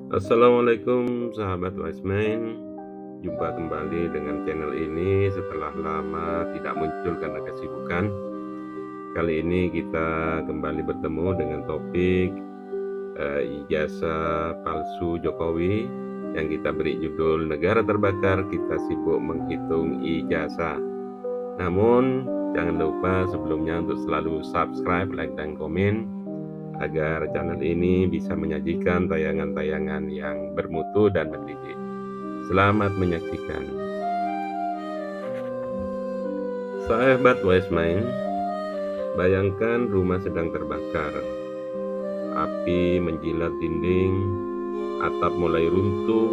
Assalamualaikum sahabat Wiseman. Jumpa kembali dengan channel ini setelah lama tidak muncul karena kesibukan. Kali ini kita kembali bertemu dengan topik ijazah palsu Jokowi yang kita beri judul Negara Terbakar, Kita Sibuk Menghitung Ijazah. Namun jangan lupa sebelumnya untuk selalu subscribe, like, dan komen agar channel ini bisa menyajikan tayangan-tayangan yang bermutu dan mendidik. Selamat menyaksikan. Sahabat Wiseman, bayangkan rumah sedang terbakar. Api menjilat dinding, atap mulai runtuh,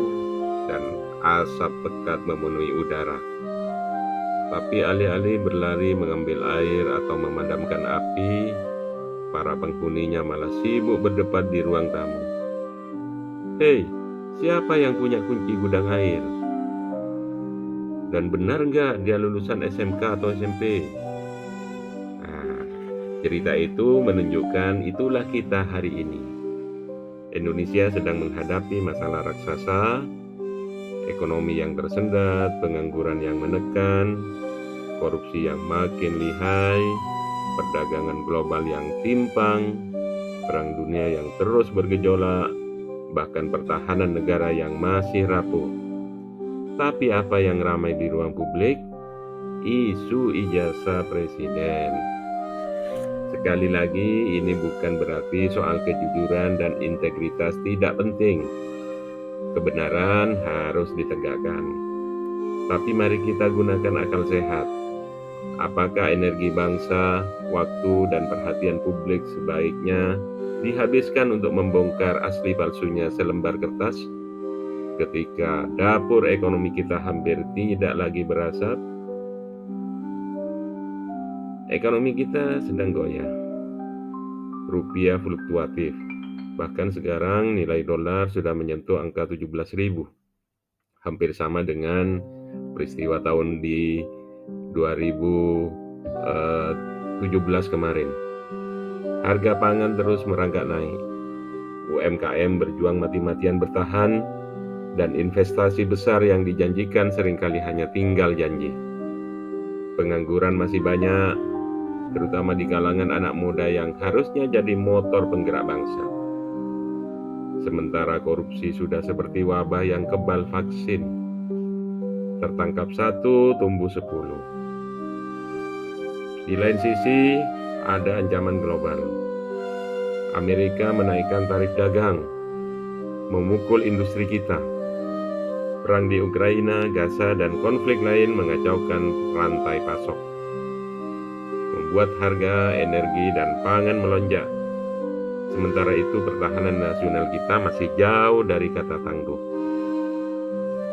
dan asap pekat memenuhi udara. Tapi alih-alih berlari mengambil air atau memadamkan api, para penghuninya malah sibuk berdebat di ruang tamu. Hei, siapa yang punya kunci gudang air? Dan benar nggak dia lulusan SMK atau SMP? Nah, cerita itu menunjukkan itulah kita hari ini. Indonesia sedang menghadapi masalah raksasa, ekonomi yang tersendat, pengangguran yang menekan, korupsi yang makin lihai, perdagangan global yang timpang, perang dunia yang terus bergejolak, bahkan pertahanan negara yang masih rapuh. Tapi apa yang ramai di ruang publik? Isu ijazah presiden. Sekali lagi, ini bukan berarti soal kejujuran dan integritas tidak penting. Kebenaran harus ditegakkan. Tapi mari kita gunakan akal sehat. Apakah energi bangsa, waktu, dan perhatian publik sebaiknya dihabiskan untuk membongkar asli palsunya selembar kertas? Ketika dapur ekonomi kita hampir tidak lagi berasap, ekonomi kita sedang goyah. Rupiah fluktuatif. Bahkan sekarang nilai dolar sudah menyentuh angka 17.000. Hampir sama dengan peristiwa tahun di 2017 kemarin. Harga pangan terus merangkak naik. UMKM berjuang mati-matian bertahan, dan investasi besar yang dijanjikan seringkali hanya tinggal janji. Pengangguran masih banyak, terutama di kalangan anak muda yang harusnya jadi motor penggerak bangsa. Sementara korupsi sudah seperti wabah yang kebal vaksin. Tertangkap satu, tumbuh 10. Di lain sisi, ada ancaman global. Amerika menaikkan tarif dagang, memukul industri kita. Perang di Ukraina, Gaza, dan konflik lain mengacaukan rantai pasok, membuat harga energi dan pangan melonjak. Sementara itu pertahanan nasional kita masih jauh dari kata tangguh,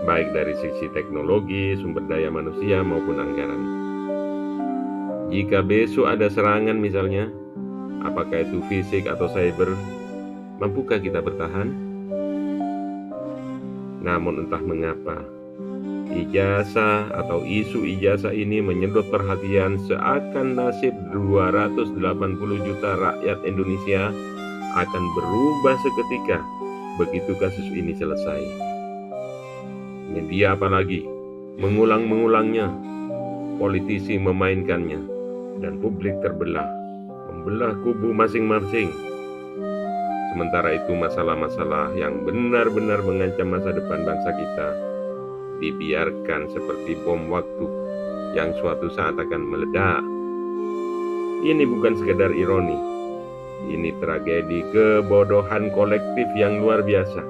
baik dari sisi teknologi, sumber daya manusia maupun anggaran. Jika besok ada serangan misalnya, apakah itu fisik atau cyber, mampukah kita bertahan? Namun entah mengapa, ijazah atau isu ijazah ini menyedot perhatian seakan nasib 280 juta rakyat Indonesia akan berubah seketika begitu kasus ini selesai. Media apalagi mengulang-mengulangnya, politisi memainkannya, dan publik terbelah, membelah kubu masing-masing. Sementara itu masalah-masalah yang benar-benar mengancam masa depan bangsa kita dibiarkan seperti bom waktu yang suatu saat akan meledak. Ini bukan sekedar ironi, ini tragedi kebodohan kolektif yang luar biasa.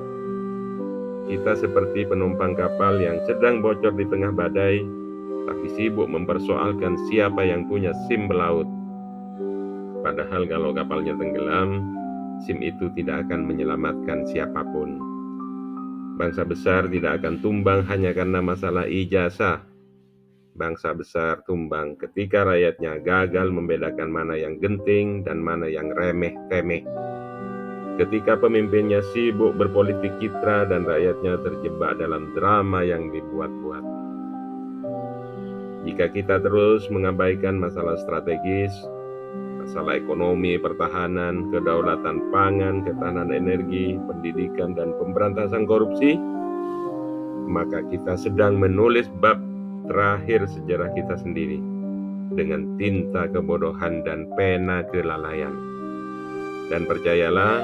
Kita seperti penumpang kapal yang sedang bocor di tengah badai, tapi sibuk mempersoalkan siapa yang punya SIM pelaut. Padahal kalau kapalnya tenggelam, SIM itu tidak akan menyelamatkan siapapun. Bangsa besar tidak akan tumbang hanya karena masalah ijazah. Bangsa besar tumbang ketika rakyatnya gagal membedakan mana yang genting dan mana yang remeh-temeh. Ketika pemimpinnya sibuk berpolitik citra dan rakyatnya terjebak dalam drama yang dibuat-buat. Jika kita terus mengabaikan masalah strategis, masalah ekonomi, pertahanan, kedaulatan pangan, ketahanan energi, pendidikan, dan pemberantasan korupsi, maka kita sedang menulis bab terakhir sejarah kita sendiri dengan tinta kebodohan dan pena kelalaian. Dan percayalah,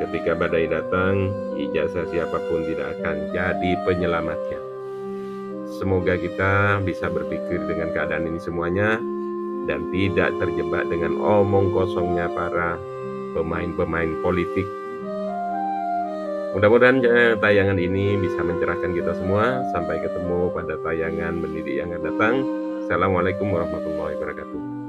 ketika badai datang, ijazah siapapun tidak akan jadi penyelamatnya. Semoga kita bisa berpikir dengan keadaan ini semuanya dan tidak terjebak dengan omong kosongnya para pemain-pemain politik. Mudah-mudahan tayangan ini bisa mencerahkan kita semua. Sampai ketemu pada tayangan mendidik yang akan datang. Assalamualaikum warahmatullahi wabarakatuh.